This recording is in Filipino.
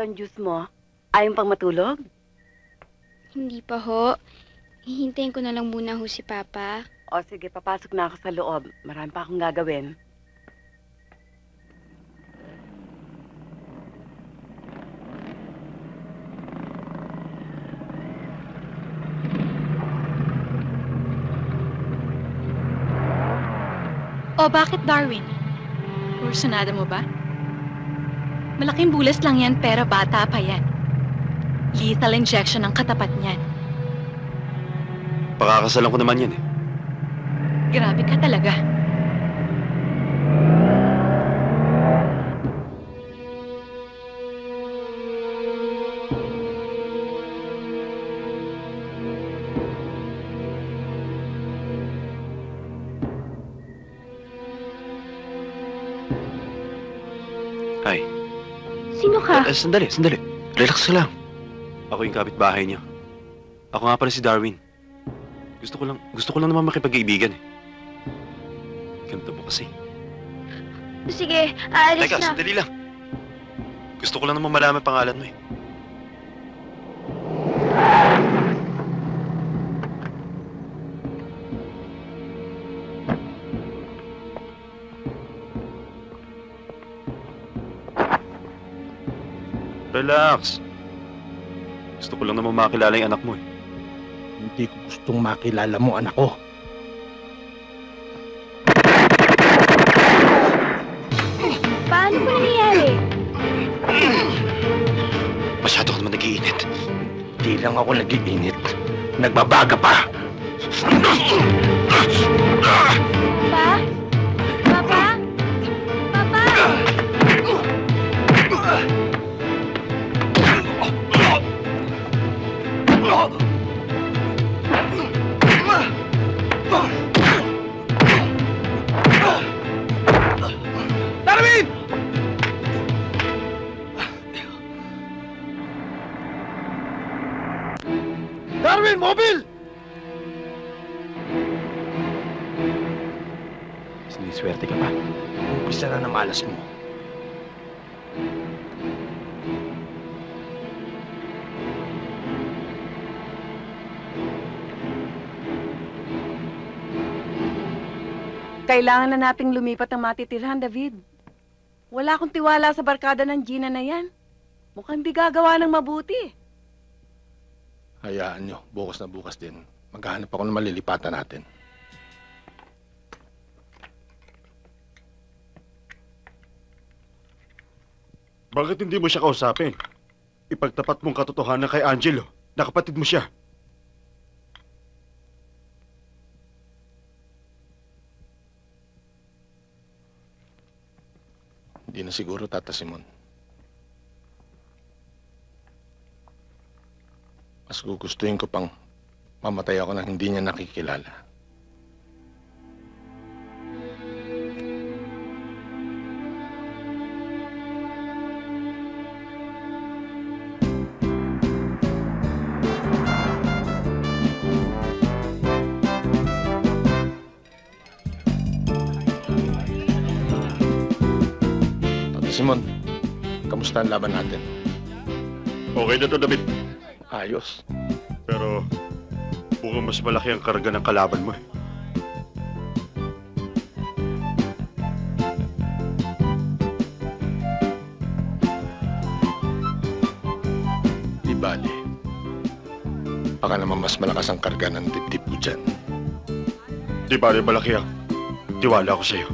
ang juice mo. Ayaw pang matulog? Hindi pa ho. Hihintayin ko na lang muna ho si Papa. O sige, papasok na ako sa loob. Marami pa akong gagawin. O bakit, Darwin? Kursunada mo ba? Malaking bulas lang yan pero bata pa yan. Lethal injection ang katapat niyan. Pakakasalan ko naman yan eh. Grabe ka talaga. Ay, Sino ka? sandali. Relax ka lang. Ako yung kapitbahay niyo. Ako nga pala si Darwin. Gusto ko lang naman makipag-iibigan eh. Ganito mo kasi. Sige, aalis Teka, na. sandali lang. Gusto ko lang naman malaman pangalan mo eh. Relax. Gusto ko lang naman makilala yung anak mo eh. Hindi ko gustong makilala mo, anak ko. Paano po nangyayari? Masyado ka naman nag-iinit. Hindi lang ako nag-iinit. Nagbabaga pa. Pa? Papa? Papa? Darwin! Darwin, mobile! Siniswerte ka pa. Umpisa na malas mo. Kailangan na nating lumipat ng matitirhan, David. Wala akong tiwala sa barkada ng Gina na yan. Mukhang di gagawa ng mabuti. Hayaan nyo, bukas na bukas din. Maghahanap ako ng malilipatan natin. Bakit hindi mo siya kausapin? Ipagtapat mong katotohanan kay Angelo na kapatid mo siya. Hindi na siguro, Tata Simon. Mas gugustuhin ko pang mamatay ako nang hindi niya nakikilala. Tata Simon, kamusta ang laban natin? Okay na to, David. Ayos. Pero mukhang mas malaki ang karga ng kalaban mo eh. Di bali. Baka naman mas malakas ang karga ng dibdib ko dyan. Di ba malaki ang tiwala ko sa'yo?